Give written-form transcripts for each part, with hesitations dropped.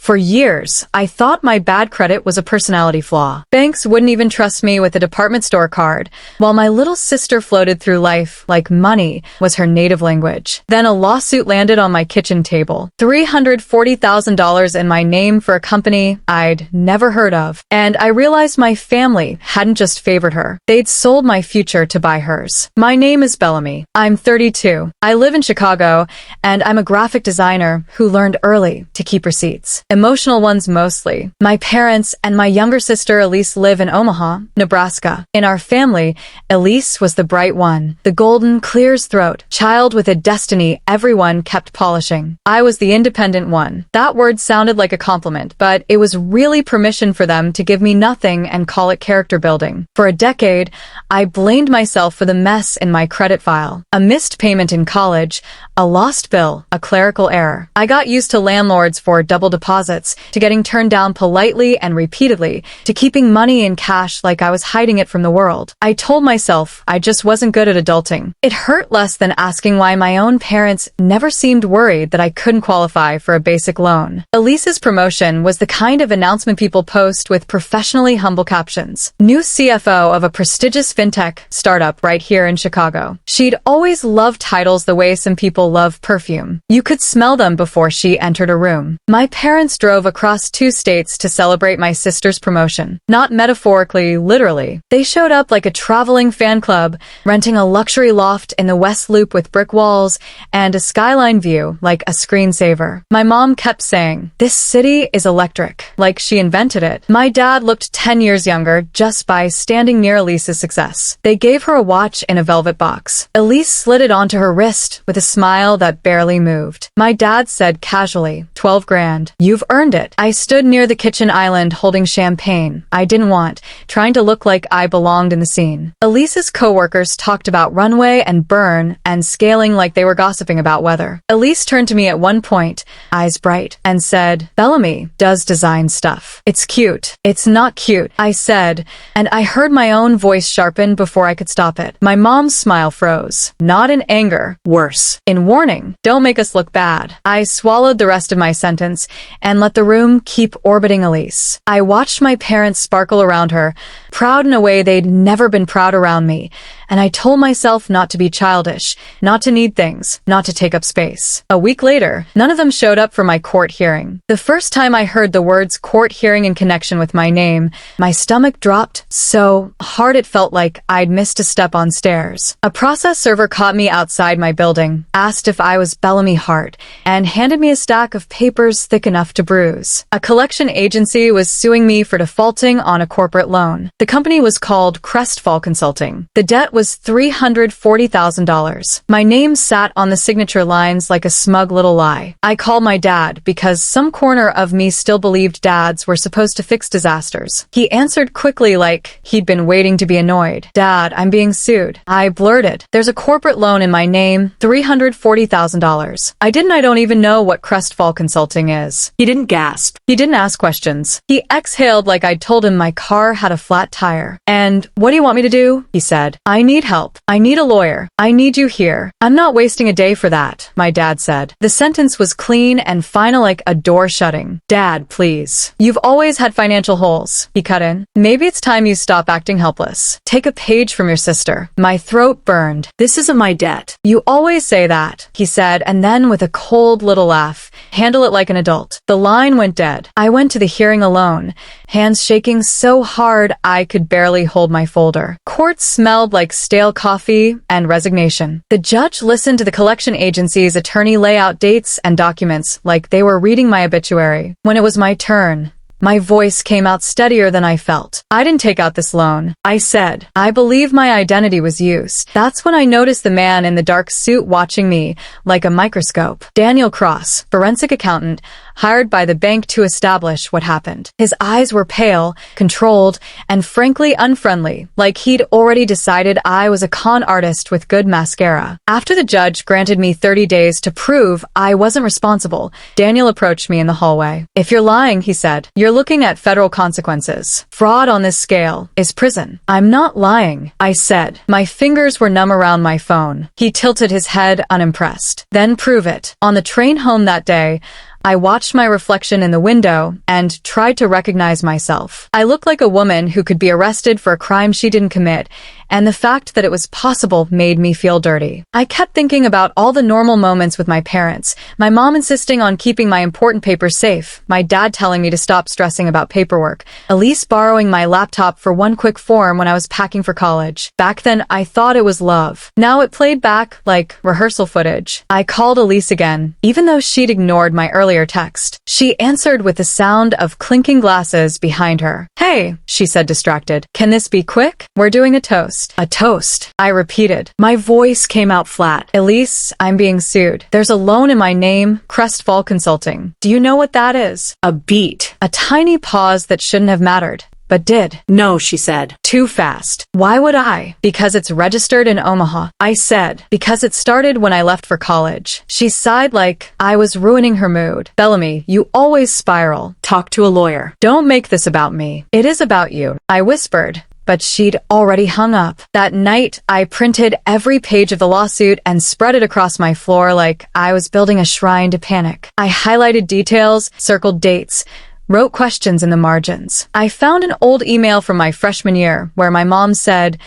For years, I thought my bad credit was a personality flaw. Banks wouldn't even trust me with a department store card, while my little sister floated through life like money was her native language. Then a lawsuit landed on my kitchen table. $340,000 in my name for a company I'd never heard of. And I realized my family hadn't just favored her. They'd sold my future to buy hers. My name is Bellamy. I'm 32. I live in Chicago, and I'm a graphic designer who learned early to keep receipts. Emotional ones mostly. My parents and my younger sister Elise live in Omaha, Nebraska. In our family, Elise was the bright one, the golden, clear as throat, child with a destiny everyone kept polishing. I was the independent one. That word sounded like a compliment, but it was really permission for them to give me nothing and call it character building. For a decade, I blamed myself for the mess in my credit file. A missed payment in college, a lost bill, a clerical error. I got used to landlords for double deposits, to getting turned down politely and repeatedly, to keeping money in cash like I was hiding it from the world. I told myself I just wasn't good at adulting. It hurt less than asking why my own parents never seemed worried that I couldn't qualify for a basic loan. Elise's promotion was the kind of announcement people post with professionally humble captions. New CFO of a prestigious fintech startup right here in Chicago. She'd always loved titles the way some people love perfume. You could smell them before she entered a room. My parents drove across 2 states to celebrate my sister's promotion. Not metaphorically, literally. They showed up like a traveling fan club, renting a luxury loft in the West Loop with brick walls and a skyline view like a screensaver. My mom kept saying, "This city is electric," like she invented it. My dad looked 10 years younger just by standing near Elise's success. They gave her a watch in a velvet box. Elise slid it onto her wrist with a smile that barely moved. My dad said casually, 12 grand. You've earned it. I stood near the kitchen island holding champagne I didn't want, trying to look like I belonged in the scene. Elise's coworkers talked about runway and burn and scaling like they were gossiping about weather. Elise turned to me at one point, eyes bright, and said, "Bellamy does design stuff. It's cute." "It's not cute," I said, and I heard my own voice sharpen before I could stop it. My mom's smile froze. Not in anger, worse. In warning. Don't make us look bad. I swallowed the rest of my sentence and let the room keep orbiting Elise. I watched my parents sparkle around her, proud in a way they'd never been proud around me, and I told myself not to be childish, not to need things, not to take up space. A week later, none of them showed up for my court hearing. The first time I heard the words court hearing in connection with my name, my stomach dropped so hard it felt like I'd missed a step on stairs. A process server caught me outside my building, asked if I was Bellamy Hart, and handed me a stack of papers thick enough to bruise. A collection agency was suing me for defaulting on a corporate loan. The company was called Crestfall Consulting. The debt was $340,000. My name sat on the signature lines like a smug little lie. I called my dad because some corner of me still believed dads were supposed to fix disasters. He answered quickly like he'd been waiting to be annoyed. "Dad, I'm being sued." I blurted, "There's a corporate loan in my name, $340,000. I don't even know what Crestfall Consulting is." He didn't gasp. He didn't ask questions. He exhaled like I'd told him my car had a flat tire. "And what do you want me to do?" he said. "I need help. I need a lawyer. I need you here." "I'm not wasting a day for that," my dad said. The sentence was clean and final like a door shutting. "Dad, please. You've always had financial holes," he cut in. "Maybe it's time you stop acting helpless. Take a page from your sister." My throat burned. "This isn't my debt." "You always say that," he said, and then with a cold little laugh, "Handle it like an adult." The line went dead. I went to the hearing alone, hands shaking so hard I could barely hold my folder. Court smelled like stale coffee and resignation. The judge listened to the collection agency's attorney lay out dates and documents like they were reading my obituary. When it was my turn, my voice came out steadier than I felt. "I didn't take out this loan," I said. "I believe my identity was used." That's when I noticed the man in the dark suit watching me like a microscope. Daniel Cross, forensic accountant, hired by the bank to establish what happened. His eyes were pale, controlled, and frankly unfriendly, like he'd already decided I was a con artist with good mascara. After the judge granted me 30 days to prove I wasn't responsible, Daniel approached me in the hallway. "If you're lying," he said, "you're looking at federal consequences. Fraud on this scale is prison." "I'm not lying," I said. My fingers were numb around my phone. He tilted his head unimpressed. "Then prove it." On the train home that day, I watched my reflection in the window and tried to recognize myself. I looked like a woman who could be arrested for a crime she didn't commit, and the fact that it was possible made me feel dirty. I kept thinking about all the normal moments with my parents, my mom insisting on keeping my important papers safe, my dad telling me to stop stressing about paperwork, Elise borrowing my laptop for one quick form when I was packing for college. Back then, I thought it was love. Now it played back like rehearsal footage. I called Elise again, even though she'd ignored my earlier text. She answered with the sound of clinking glasses behind her. "Hey," she said distracted. "Can this be quick? We're doing a toast." A toast, I repeated. My voice came out flat. "Elise, I'm being sued. There's a loan in my name, Crestfall Consulting. Do you know what that is?" A beat. A tiny pause that shouldn't have mattered, but did. "No," she said. Too fast. "Why would I?" "Because it's registered in Omaha," I said. "Because it started when I left for college." She sighed like I was ruining her mood. "Bellamy, you always spiral. Talk to a lawyer. Don't make this about me. It is about you," I whispered. But she'd already hung up. That night, I printed every page of the lawsuit and spread it across my floor like I was building a shrine to panic. I highlighted details, circled dates, wrote questions in the margins. I found an old email from my freshman year where my mom said,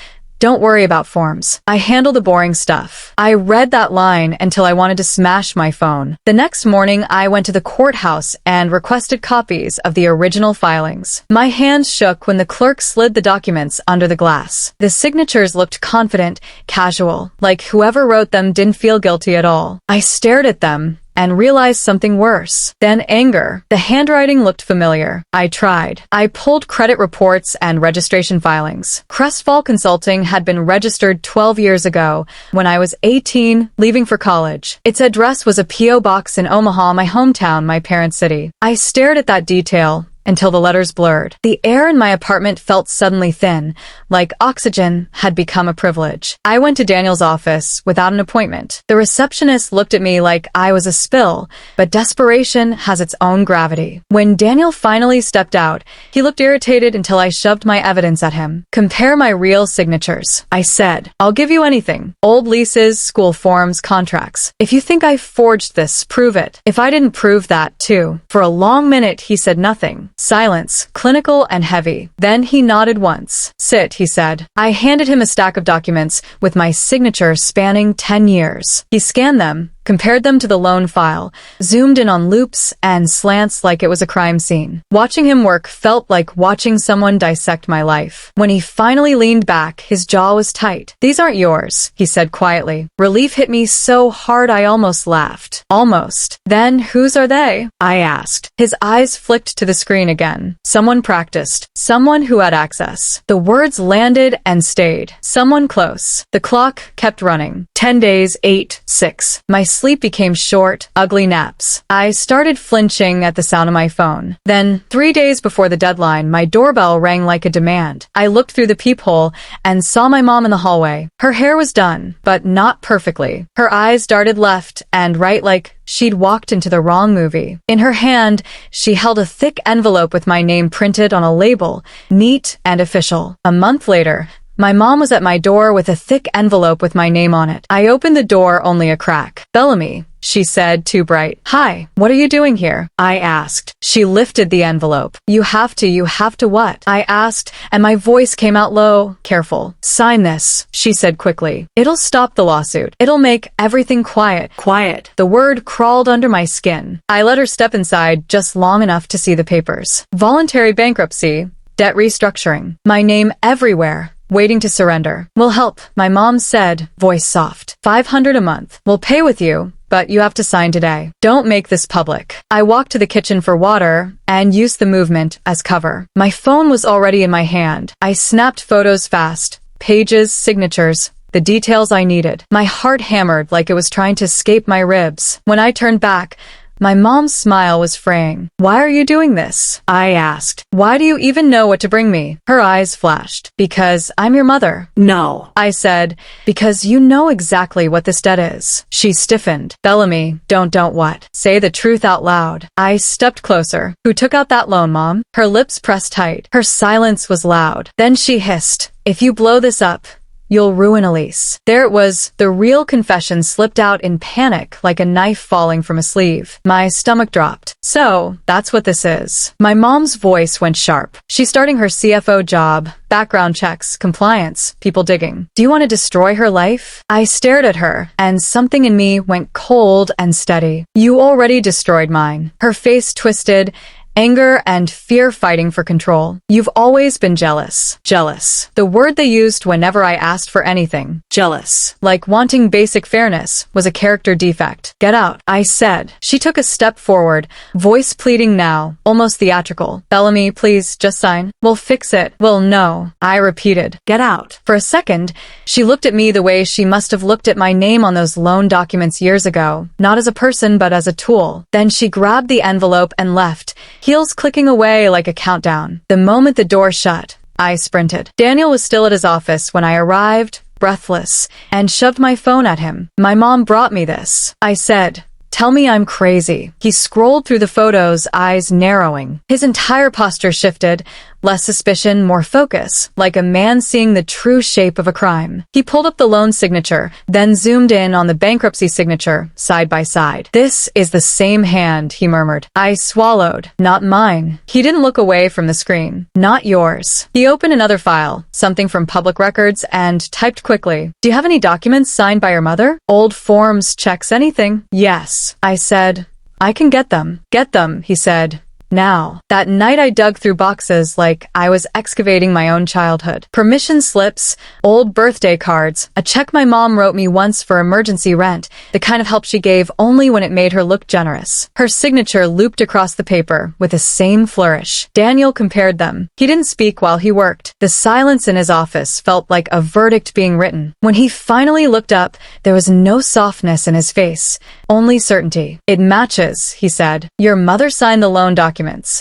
"Don't worry about forms. I handle the boring stuff." I read that line until I wanted to smash my phone. The next morning, I went to the courthouse and requested copies of the original filings. My hands shook when the clerk slid the documents under the glass. The signatures looked confident, casual, like whoever wrote them didn't feel guilty at all. I stared at them and realized something worse. Then anger. The handwriting looked familiar. I tried. I pulled credit reports and registration filings. Crestfall Consulting had been registered 12 years ago when I was 18, leaving for college. Its address was a P.O. box in Omaha, my hometown, my parents' city. I stared at that detail until the letters blurred. The air in my apartment felt suddenly thin, like oxygen had become a privilege. I went to Daniel's office without an appointment. The receptionist looked at me like I was a spill, but desperation has its own gravity. When Daniel finally stepped out, he looked irritated until I shoved my evidence at him. "Compare my real signatures," I said. "I'll give you anything. Old leases, school forms, contracts. If you think I forged this, prove it." If I didn't prove that, too. For a long minute, he said nothing. Silence, clinical and heavy. Then he nodded once. "Sit," he said. I handed him a stack of documents with my signature spanning 10 years. He scanned them, compared them to the loan file, zoomed in on loops and slants like it was a crime scene. Watching him work felt like watching someone dissect my life. When he finally leaned back, his jaw was tight. "These aren't yours," he said quietly. Relief hit me so hard I almost laughed. Almost. "Then whose are they?" I asked. His eyes flicked to the screen again. "Someone practiced. Someone who had access." The words landed and stayed. Someone close. The clock kept running. 10 days, 8, 6. My sleep became short, ugly naps. I started flinching at the sound of my phone. Then, 3 days before the deadline, my doorbell rang like a demand. I looked through the peephole and saw my mom in the hallway. Her hair was done, but not perfectly. Her eyes darted left and right like she'd walked into the wrong movie. In her hand, she held a thick envelope with my name printed on a label, neat and official. A month later, my mom was at my door with a thick envelope with my name on it. I opened the door only a crack. "Bellamy," she said, too bright. "Hi, what are you doing here?" I asked. She lifted the envelope. You have to what?" I asked, and my voice came out low, careful. "Sign this," she said quickly. "It'll stop the lawsuit. It'll make everything quiet." Quiet. The word crawled under my skin. I let her step inside just long enough to see the papers. Voluntary bankruptcy, debt restructuring, my name everywhere. Waiting to surrender. "Will help," my mom said, voice soft. $500 a month. "We'll pay with you, but you have to sign today. Don't make this public." I walked to the kitchen for water and used the movement as cover. My phone was already in my hand. I snapped photos fast. Pages, signatures, the details I needed. My heart hammered like it was trying to escape my ribs. When I turned back, my mom's smile was fraying. "Why are you doing this?" I asked. "Why do you even know what to bring me?" Her eyes flashed. "Because I'm your mother." "No," I said. "Because you know exactly what this debt is." She stiffened. "Bellamy, don't what?" "Say the truth out loud." I stepped closer. "Who took out that loan, Mom?" Her lips pressed tight. Her silence was loud. Then she hissed. "If you blow this up, You'll ruin Elise. There it was. The real confession slipped out in panic like a knife falling from a sleeve. My stomach dropped. So, that's what this is. My mom's voice went sharp. She's starting her CFO job. Background checks, compliance, people digging. Do you want to destroy her life? I stared at her, and something in me went cold and steady. You already destroyed mine. Her face twisted, anger and fear fighting for control. You've always been jealous. Jealous. The word they used whenever I asked for anything. Jealous. Like wanting basic fairness was a character defect. Get out, I said. She took a step forward, voice pleading now, almost theatrical. Bellamy, please, just sign. We'll fix it. Well, no. I repeated. Get out. For a second, she looked at me the way she must have looked at my name on those loan documents years ago. Not as a person, but as a tool. Then she grabbed the envelope and left, heels clicking away like a countdown. The moment the door shut, I sprinted. Daniel was still at his office when I arrived, breathless, and shoved my phone at him. My mom brought me this. I said, tell me I'm crazy. He scrolled through the photos, eyes narrowing. His entire posture shifted. Less suspicion, more focus, like a man seeing the true shape of a crime. He pulled up the loan signature, then zoomed in on the bankruptcy signature, side by side. This is the same hand, he murmured. I swallowed. Not mine. He didn't look away from the screen. Not yours. He opened another file, something from public records, and typed quickly. Do you have any documents signed by your mother? Old forms, checks, anything? Yes. I said, I can get them. Get them, he said. Now, that night I dug through boxes like I was excavating my own childhood. Permission slips, old birthday cards, a check my mom wrote me once for emergency rent, the kind of help she gave only when it made her look generous. Her signature looped across the paper with the same flourish. Daniel compared them. He didn't speak while he worked. The silence in his office felt like a verdict being written. When he finally looked up, there was no softness in his face, only certainty. It matches, he said. Your mother signed the loan documents.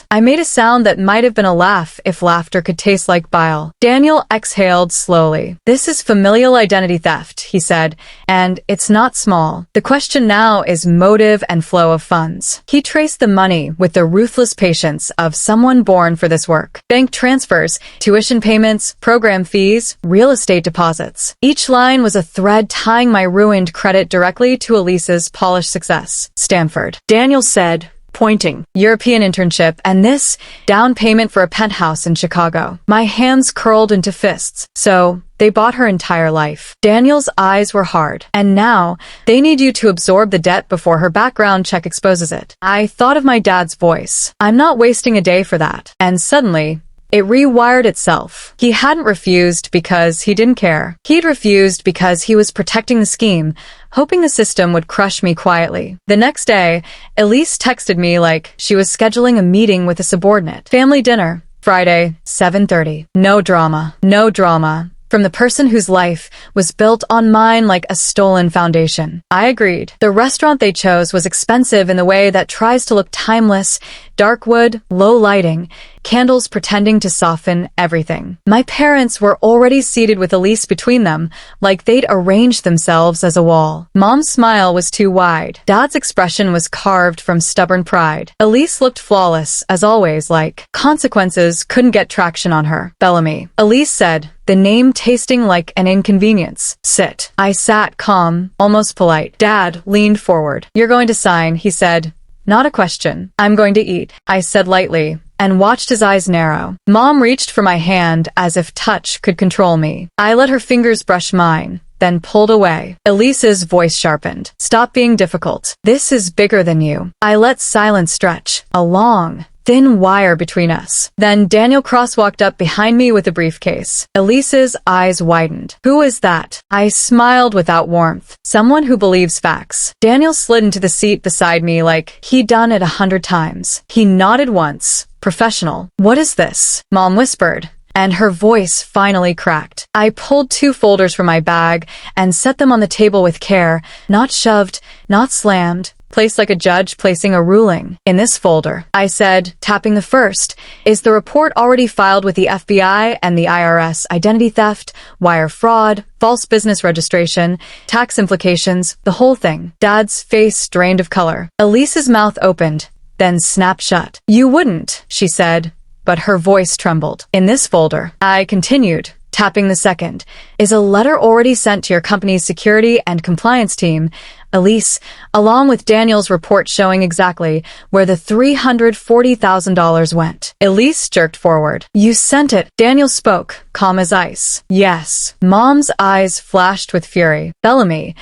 I made a sound that might have been a laugh if laughter could taste like bile. Daniel exhaled slowly. This is familial identity theft, he said, and it's not small. The question now is motive and flow of funds. He traced the money with the ruthless patience of someone born for this work. Bank transfers, tuition payments, program fees, real estate deposits. Each line was a thread tying my ruined credit directly to Elise's polished success. Stanford. Daniel said, pointing. European internship, and this, down payment for a penthouse in Chicago. My hands curled into fists. So, they bought her entire life. Daniel's eyes were hard. And now, they need you to absorb the debt before her background check exposes it. I thought of my dad's voice. I'm not wasting a day for that. And suddenly, it rewired itself. He hadn't refused because he didn't care. He'd refused because he was protecting the scheme, hoping the system would crush me quietly. The next day, Elise texted me like she was scheduling a meeting with a subordinate. Family dinner, Friday, 7:30. No drama. No drama. From the person whose life was built on mine like a stolen foundation. I agreed. The restaurant they chose was expensive in the way that tries to look timeless, dark wood, low lighting, candles pretending to soften everything. My parents were already seated with Elise between them, like they'd arranged themselves as a wall. Mom's smile was too wide. Dad's expression was carved from stubborn pride. Elise looked flawless, as always, like consequences couldn't get traction on her. Bellamy. Elise said, the name tasting like an inconvenience. Sit. I sat calm, almost polite. Dad leaned forward. You're going to sign, he said. Not a question. I'm going to eat, I said lightly, and watched his eyes narrow. Mom reached for my hand as if touch could control me. I let her fingers brush mine, then pulled away. Elise's voice sharpened. Stop being difficult. This is bigger than you. I let silence stretch. A long, thin wire between us. Then Daniel crosswalked up behind me with a briefcase. Elise's eyes widened. Who is that? I smiled without warmth. Someone who believes facts. Daniel slid into the seat beside me like he'd done it 100 times. He nodded once. Professional. What is this? Mom whispered, and her voice finally cracked. I pulled 2 folders from my bag and set them on the table with care, not shoved, not slammed, placed like a judge placing a ruling. In this folder, I said, tapping the first, is the report already filed with the FBI and the IRS, identity theft, wire fraud, false business registration, tax implications, the whole thing. Dad's face drained of color. Elise's mouth opened, then snapped shut. You wouldn't, she said, but her voice trembled. In this folder, I continued, Tapping the second. Is a letter already sent to your company's security and compliance team? Elise, along with Daniel's report showing exactly where the $340,000 went. Elise jerked forward. You sent it. Daniel spoke, calm as ice. Yes. Mom's eyes flashed with fury. Bellamy,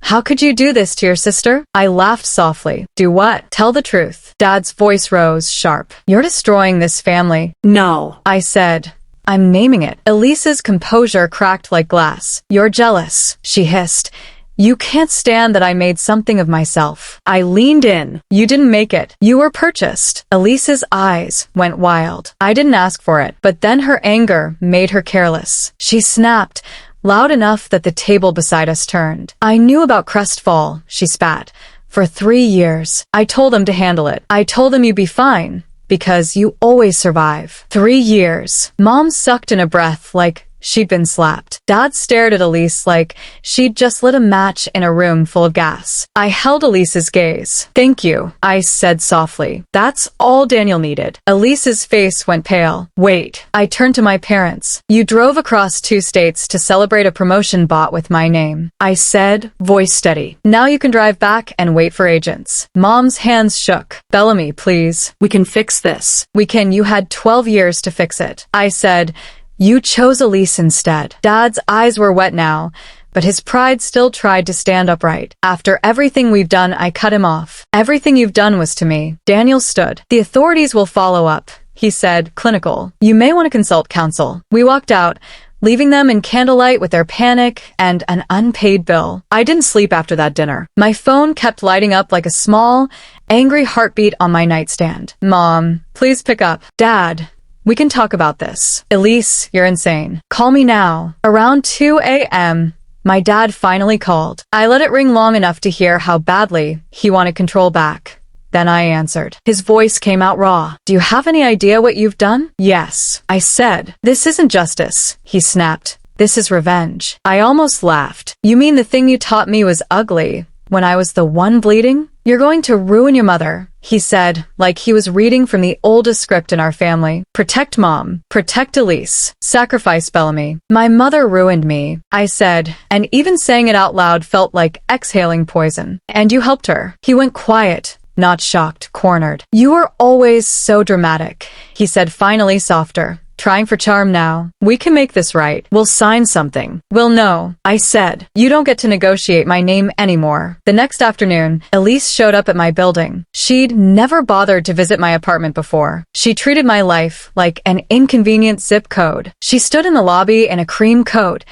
how could you do this to your sister? I laughed softly. Do what? Tell the truth. Dad's voice rose, sharp. You're destroying this family. No, I said. I'm naming it. Elise's composure cracked like glass. You're jealous, she hissed. You can't stand that I made something of myself. I leaned in. You didn't make it. You were purchased. Elise's eyes went wild. I didn't ask for it, but then her anger made her careless. She snapped, loud enough that the table beside us turned. I knew about Crestfall, she spat. For 3 years. I told them to handle it. I told them you'd be fine, because you always survive. 3 years. Mom sucked in a breath like she'd been slapped. Dad stared at Elise like she'd just lit a match in a room full of gas. I held Elise's gaze. Thank you, I said softly. That's all Daniel needed. Elise's face went pale. Wait. I turned to my parents. You drove across 2 states to celebrate a promotion bought with my name. I said, voice steady. Now you can drive back and wait for agents. Mom's hands shook. Bellamy, please. We can fix this. We can. You had 12 years to fix it. I said, you chose Elise instead. Dad's eyes were wet now, but his pride still tried to stand upright. After everything we've done, I cut him off. Everything you've done was to me. Daniel stood. The authorities will follow up, he said, clinical. You may want to consult counsel. We walked out, leaving them in candlelight with their panic and an unpaid bill. I didn't sleep after that dinner. My phone kept lighting up like a small, angry heartbeat on my nightstand. Mom, please pick up. Dad, we can talk about this. Elise, you're insane. Call me now. Around 2 a.m., my dad finally called. I let it ring long enough to hear how badly he wanted control back. Then I answered. His voice came out raw. Do you have any idea what you've done? Yes, I said. This isn't justice, he snapped. This is revenge. I almost laughed. You mean the thing you taught me was ugly when I was the one bleeding? You're going to ruin your mother, he said, like he was reading from the oldest script in our family. Protect Mom. Protect Elise. Sacrifice Bellamy. My mother ruined me, I said, and even saying it out loud felt like exhaling poison. And you helped her. He went quiet, not shocked, cornered. You were always so dramatic, he said, finally softer. Trying for charm now. We can make this right. We'll sign something. We'll know. I said, you don't get to negotiate my name anymore. The next afternoon, Elise showed up at my building. She'd never bothered to visit my apartment before. She treated my life like an inconvenient zip code. She stood in the lobby in a cream coat,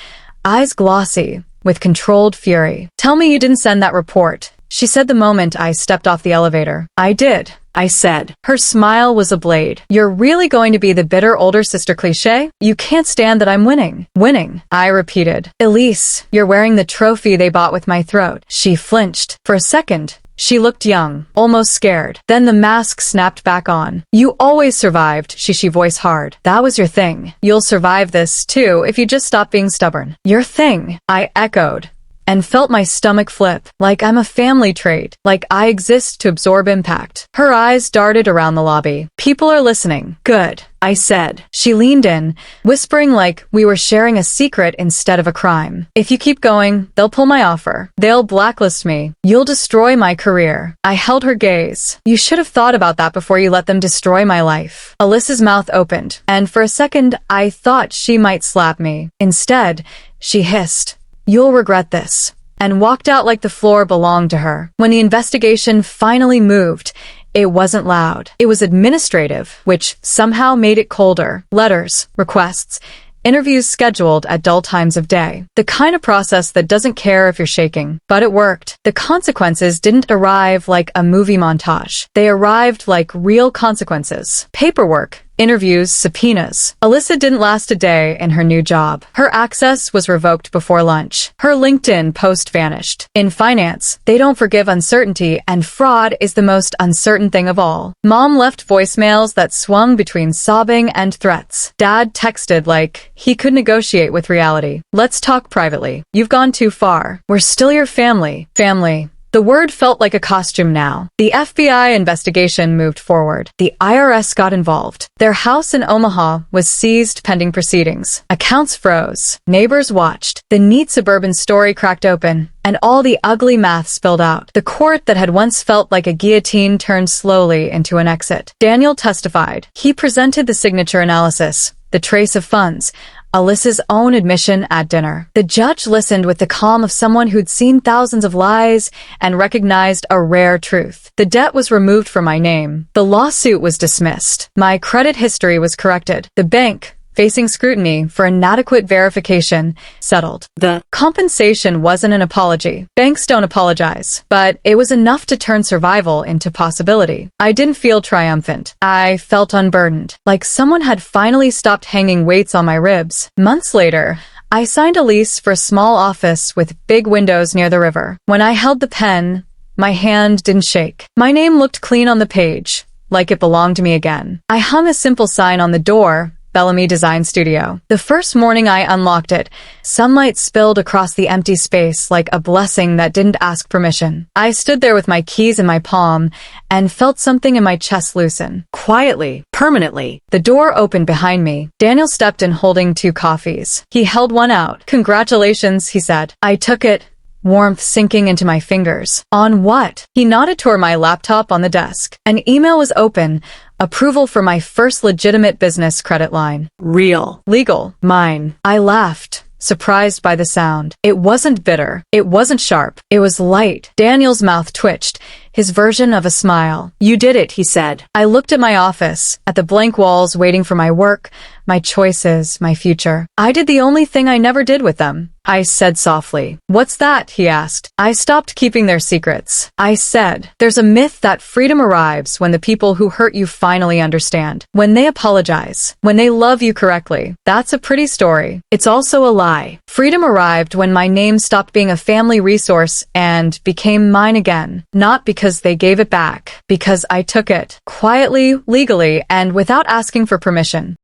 eyes glossy, with controlled fury. Tell me you didn't send that report, she said the moment I stepped off the elevator. I did, I said. Her smile was a blade. You're really going to be the bitter older sister cliché? You can't stand that I'm winning. Winning, I repeated. Elise, you're wearing the trophy they bought with my throat. She flinched. For a second, she looked young, almost scared. Then the mask snapped back on. You always survived, she voiced hard. That was your thing. You'll survive this, too, if you just stop being stubborn. Your thing, I echoed, and felt my stomach flip, like I'm a family trait, like I exist to absorb impact. Her eyes darted around the lobby. People are listening. Good, I said. She leaned in, whispering like we were sharing a secret instead of a crime. If you keep going, they'll pull my offer. They'll blacklist me. You'll destroy my career. I held her gaze. You should have thought about that before you let them destroy my life. Alyssa's mouth opened, and for a second, I thought she might slap me. Instead, she hissed, "You'll regret this," and walked out like the floor belonged to her. When the investigation finally moved, it wasn't loud. It was administrative, which somehow made it colder. Letters, requests, interviews scheduled at dull times of day. The kind of process that doesn't care if you're shaking. But it worked. The consequences didn't arrive like a movie montage. They arrived like real consequences. Paperwork, interviews, subpoenas. Alyssa didn't last a day in her new job. Her access was revoked before lunch. Her LinkedIn post vanished. In finance, they don't forgive uncertainty, and fraud is the most uncertain thing of all. Mom left voicemails that swung between sobbing and threats. Dad texted like he could negotiate with reality. "Let's talk privately. You've gone too far. We're still your family." Family. The word felt like a costume now. The FBI investigation moved forward. The IRS got involved. Their house in Omaha was seized pending proceedings. Accounts froze. Neighbors watched. The neat suburban story cracked open, and all the ugly math spilled out. The court that had once felt like a guillotine turned slowly into an exit. Daniel testified. He presented the signature analysis, the trace of funds, Alyssa's own admission at dinner. The judge listened with the calm of someone who'd seen thousands of lies and recognized a rare truth. The debt was removed from my name. The lawsuit was dismissed. My credit history was corrected. The bank, facing scrutiny for inadequate verification, settled. The compensation wasn't an apology. Banks don't apologize, but it was enough to turn survival into possibility. I didn't feel triumphant. I felt unburdened, like someone had finally stopped hanging weights on my ribs. Months later, I signed a lease for a small office with big windows near the river. When I held the pen, my hand didn't shake. My name looked clean on the page, like it belonged to me again. I hung a simple sign on the door, Bellamy Design Studio. The first morning I unlocked it, sunlight spilled across the empty space like a blessing that didn't ask permission. I stood there with my keys in my palm and felt something in my chest loosen. Quietly, permanently, the door opened behind me. Daniel stepped in holding 2 coffees. He held one out. "Congratulations," he said. I took it, warmth sinking into my fingers. "On what?" He nodded toward my laptop on the desk. An email was open. Approval for my first legitimate business credit line. Real. Legal. Mine. I laughed, surprised by the sound. It wasn't bitter. It wasn't sharp. It was light. Daniel's mouth twitched, his version of a smile. "You did it," he said. I looked at my office, at the blank walls waiting for my work, my choices, my future. I did the only thing I never did with them. I said softly. "What's that?" he asked. I stopped keeping their secrets. I said, "There's a myth that freedom arrives when the people who hurt you finally understand. When they apologize. When they love you correctly. That's a pretty story. It's also a lie. Freedom arrived when my name stopped being a family resource and became mine again. Not because they gave it back. Because I took it. Quietly, legally, and without asking for permission."